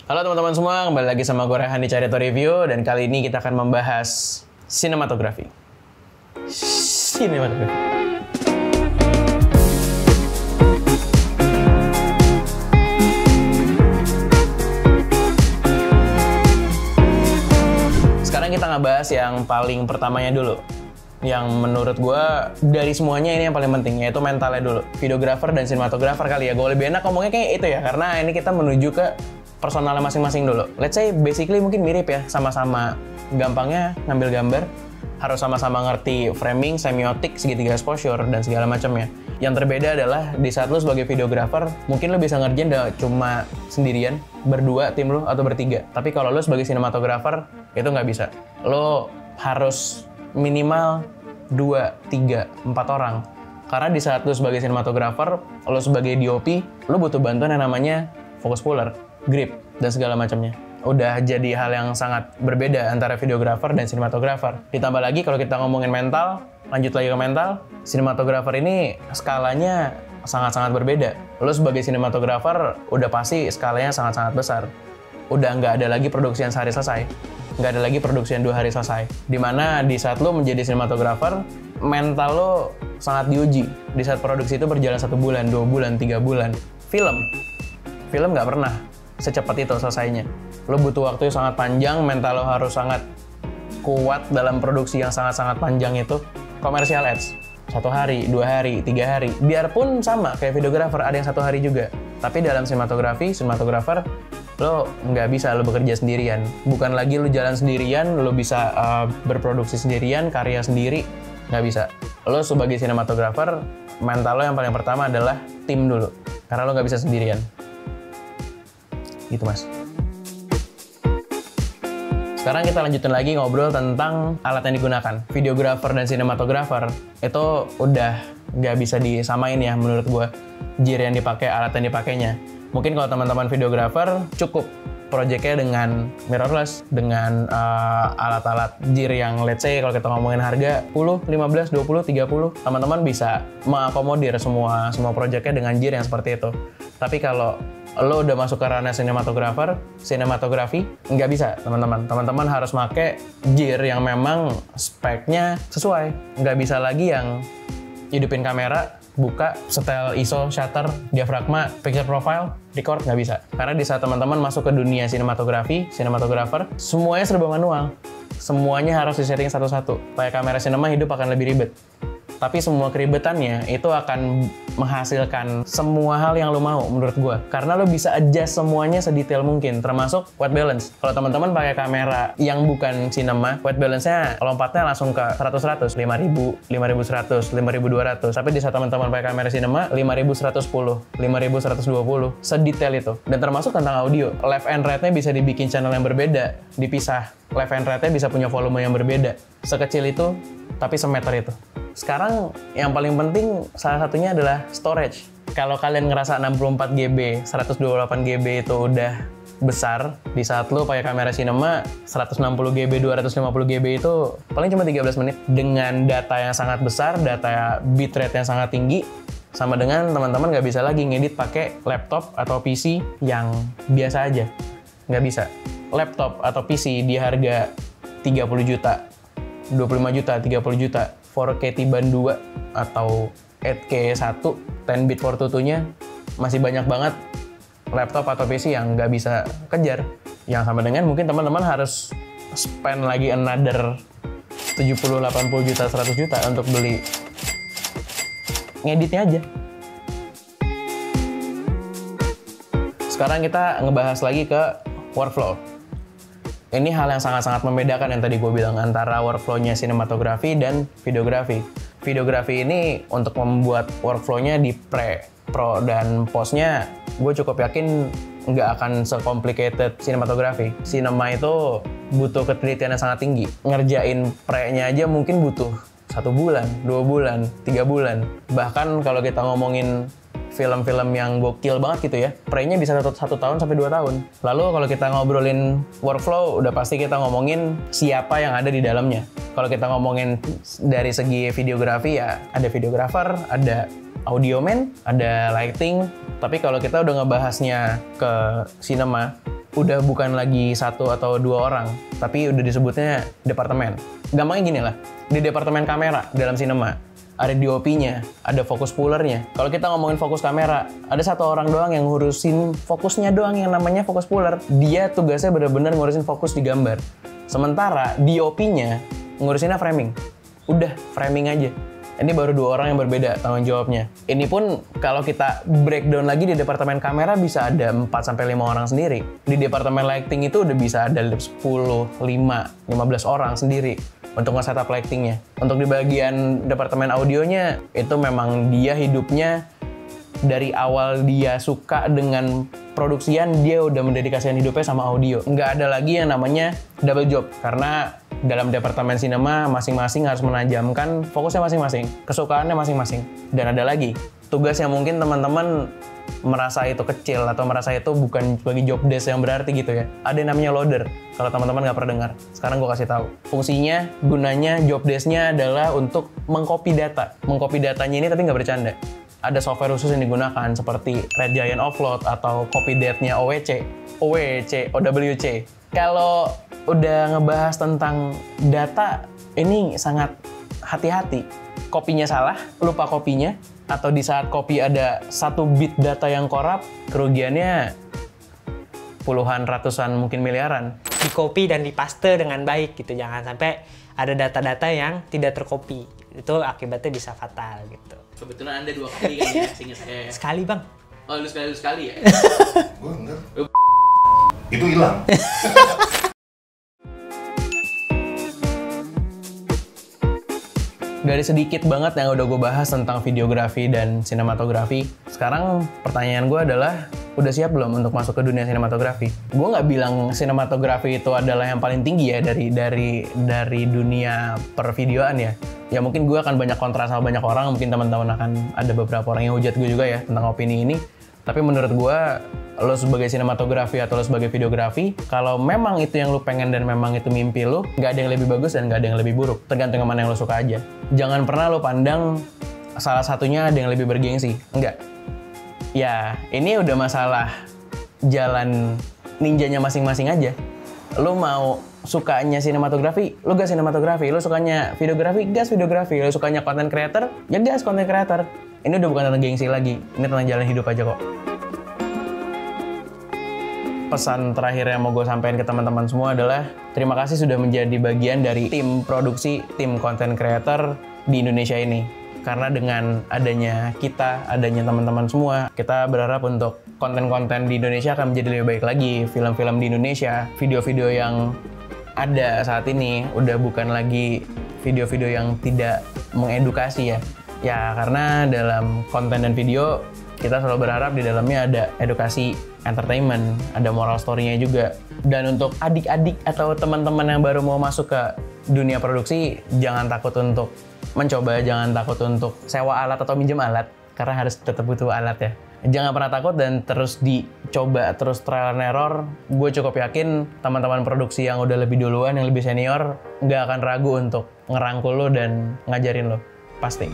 Halo teman-teman semua, kembali lagi sama gue Rehan di Carito Review. Dan kali ini kita akan membahas sinematografi. Sekarang kita ngebahas yang paling pertamanya dulu. Yang menurut gue dari semuanya ini yang paling penting, yaitu mentalnya dulu. Videografer dan sinematografer kali ya. Gue lebih enak ngomongnya kayak itu ya, karena ini kita menuju ke personalnya masing-masing dulu. Let's say basically mungkin mirip ya, sama-sama gampangnya ngambil gambar, harus sama-sama ngerti framing, semiotik, segitiga exposure, dan segala macamnya. Yang terbeda adalah di saat lu sebagai videografer, mungkin lu bisa ngerjain cuma sendirian, berdua tim lu, atau bertiga. Tapi kalau lu sebagai sinematografer, itu nggak bisa. Lu harus minimal 2, 3, 4 orang. Karena di saat lu sebagai sinematografer, lu sebagai DOP, lu butuh bantuan yang namanya focus puller, grip, dan segala macamnya. Udah jadi hal yang sangat berbeda antara videografer dan sinematografer. Ditambah lagi kalau kita ngomongin mental, lanjut lagi ke mental, sinematografer ini skalanya sangat-sangat berbeda. Lo sebagai sinematografer udah pasti skalanya sangat-sangat besar. Udah nggak ada lagi produksi yang sehari selesai. Nggak ada lagi produksi yang 2 hari selesai. Dimana di saat lo menjadi sinematografer, mental lo sangat diuji. Di saat produksi itu berjalan 1 bulan, 2 bulan, 3 bulan. Film nggak pernah secepat itu selesainya. Lo butuh waktu yang sangat panjang, mental lo harus sangat kuat dalam produksi yang sangat-sangat panjang itu. Commercial ads, 1 hari, 2 hari, 3 hari. Biarpun sama kayak videografer, ada yang 1 hari juga. Tapi dalam sinematografer, lo nggak bisa lo bekerja sendirian. Bukan lagi lo jalan sendirian, lo bisa berproduksi sendirian, karya sendiri, nggak bisa. Lo sebagai sinematografer, mental lo yang paling pertama adalah tim dulu. Karena lo nggak bisa sendirian. Gitu mas. Sekarang kita lanjutin lagi ngobrol tentang alat yang digunakan. Videografer dan sinematografer itu udah nggak bisa disamain ya menurut gue. Gear yang dipakai, alat yang dipakainya. Mungkin kalau teman-teman videografer cukup projectnya dengan mirrorless, dengan alat-alat gear yang let's say kalau kita ngomongin harga 10, 15, 20, 30, teman-teman bisa mengakomodir semua projectnya dengan gear yang seperti itu. Tapi kalau lo udah masuk ke ranah sinematografi, nggak bisa teman-teman. Teman-teman harus pakai gear yang memang speknya sesuai. Nggak bisa lagi yang hidupin kamera, buka, setel ISO, shutter, diafragma, picture profile, record, nggak bisa. Karena di saat teman-teman masuk ke dunia sinematografer, semuanya serba manual. Semuanya harus disetting satu-satu. Pakai kamera sinema hidup akan lebih ribet. Tapi semua keribetannya itu akan menghasilkan semua hal yang lo mau menurut gue. Karena lo bisa adjust semuanya sedetail mungkin, termasuk white balance. Kalau teman-teman pakai kamera yang bukan sinema, white balance-nya lompatnya langsung ke 100-100, 5.000, 5.100, 5.200. Tapi di saat teman-teman pakai kamera sinema, 5.110, 5.120, sedetail itu. Dan termasuk tentang audio. Left and right-nya bisa dibikin channel yang berbeda, dipisah. Left and right-nya bisa punya volume yang berbeda. Sekecil itu, tapi semeter itu. Sekarang yang paling penting salah satunya adalah storage. Kalau kalian ngerasa 64 GB, 128 GB itu udah besar, di saat lo pakai kamera sinema 160 GB, 250 GB itu paling cuma 13 menit dengan data yang sangat besar, data bitrate yang sangat tinggi, sama dengan teman-teman nggak bisa lagi ngedit pakai laptop atau PC yang biasa aja. Nggak bisa. Laptop atau PC di harga 30 juta, 25 juta, 30 juta, 4K Tiban 2 atau 8K 1, 10-bit 422-nya masih banyak banget laptop atau PC yang nggak bisa kejar. Yang sama dengan mungkin teman-teman harus spend lagi another 70, 80 juta, 100 juta untuk beli ngeditnya aja. Sekarang kita ngebahas lagi ke workflow. Ini hal yang sangat-sangat membedakan yang tadi gue bilang antara workflow-nya sinematografi dan videografi. Videografi ini untuk membuat workflow-nya di pre, pro, dan post-nya gue cukup yakin nggak akan se-complicated sinematografi. Sinema itu butuh ketelitian yang sangat tinggi. Ngerjain pre-nya aja mungkin butuh 1 bulan, 2 bulan, 3 bulan. Bahkan kalau kita ngomongin film-film yang gokil banget gitu ya, pre-nya bisa 1 tahun sampai 2 tahun. Lalu kalau kita ngobrolin workflow, udah pasti kita ngomongin siapa yang ada di dalamnya. Kalau kita ngomongin dari segi videografi ya, ada videografer, ada audioman, ada lighting. Tapi kalau kita udah ngebahasnya ke cinema, udah bukan lagi 1 atau 2 orang, tapi udah disebutnya departemen. Gampangnya gini lah, di departemen kamera dalam sinema, ada DOP-nya, ada fokus pullernya. Kalau kita ngomongin fokus kamera, ada 1 orang doang yang ngurusin fokusnya doang yang namanya fokus puller. Dia tugasnya benar-benar ngurusin fokus di gambar. Sementara DOP-nya ngurusinnya framing. Udah, framing aja. Ini baru 2 orang yang berbeda tanggung jawabnya. Ini pun kalau kita breakdown lagi di departemen kamera bisa ada 4-5 orang sendiri. Di departemen lighting itu udah bisa ada 10, 5, 15 orang sendiri untuk nge-setup lightingnya. Untuk di bagian departemen audionya, itu memang dia hidupnya dari awal dia suka dengan produksian, dia udah mendedikasikan hidupnya sama audio. Nggak ada lagi yang namanya double job, karena dalam departemen sinema masing-masing harus menajamkan fokusnya masing-masing, kesukaannya masing-masing. Dan ada lagi, tugas yang mungkin teman-teman merasa itu kecil atau merasa itu bukan sebagai job desk yang berarti gitu ya. Ada yang namanya loader, kalau teman-teman nggak pernah dengar. Sekarang gue kasih tahu. Fungsinya, gunanya, job desk-nya adalah untuk mengcopy data. Mengcopy datanya ini tapi nggak bercanda. Ada software khusus yang digunakan seperti Red Giant Offload atau copy date-nya OWC. Kalau udah ngebahas tentang data, ini sangat hati-hati. Kopinya salah, lupa kopinya, atau di saat copy ada 1 bit data yang korup, kerugiannya puluhan, ratusan, mungkin miliaran. Di copy dan dipaste dengan baik gitu, jangan sampai ada data-data yang tidak tercopy. Itu akibatnya bisa fatal gitu. Kebetulan Anda 2 kali kan ya, sehingga saya... Sekali bang. Oh, lu sekali ya? Gue enggak. Itu hilang. Dari sedikit banget yang udah gue bahas tentang videografi dan sinematografi, sekarang pertanyaan gue adalah, udah siap belum untuk masuk ke dunia sinematografi? Gue nggak bilang sinematografi itu adalah yang paling tinggi ya dari dunia pervideoan ya. Ya mungkin gue akan banyak kontra sama banyak orang, mungkin teman-teman akan ada beberapa orang yang hujat gue juga ya tentang opini ini. Tapi menurut gue, lo sebagai sinematografi atau lo sebagai videografi, kalau memang itu yang lo pengen dan memang itu mimpi lo, nggak ada yang lebih bagus dan nggak ada yang lebih buruk. Tergantung yang mana yang lo suka aja. Jangan pernah lo pandang salah satunya ada yang lebih bergengsi. Enggak. Ya, ini udah masalah jalan ninjanya masing-masing aja. Lo mau sukanya sinematografi, lo gas sinematografi. Lo sukanya videografi, gas videografi. Lo sukanya content creator, ya gas content creator. Ini udah bukan tentang gengsi lagi. Ini tentang jalan hidup aja kok. Pesan terakhir yang mau gue sampaikan ke teman-teman semua adalah terima kasih sudah menjadi bagian dari tim produksi, tim content creator di Indonesia ini. Karena dengan adanya kita, adanya teman-teman semua, kita berharap untuk konten-konten di Indonesia akan menjadi lebih baik lagi. Film-film di Indonesia, video-video yang ada saat ini udah bukan lagi video-video yang tidak mengedukasi ya. Ya karena dalam konten dan video kita selalu berharap di dalamnya ada edukasi, entertainment, ada moral story-nya juga. Dan untuk adik-adik atau teman-teman yang baru mau masuk ke dunia produksi, jangan takut untuk mencoba, jangan takut untuk sewa alat atau minjem alat, karena harus tetap butuh alat ya. Jangan pernah takut dan terus dicoba, terus trial and error. Gue cukup yakin teman-teman produksi yang udah lebih duluan, yang lebih senior, nggak akan ragu untuk ngerangkul lo dan ngajarin lo. Pasti.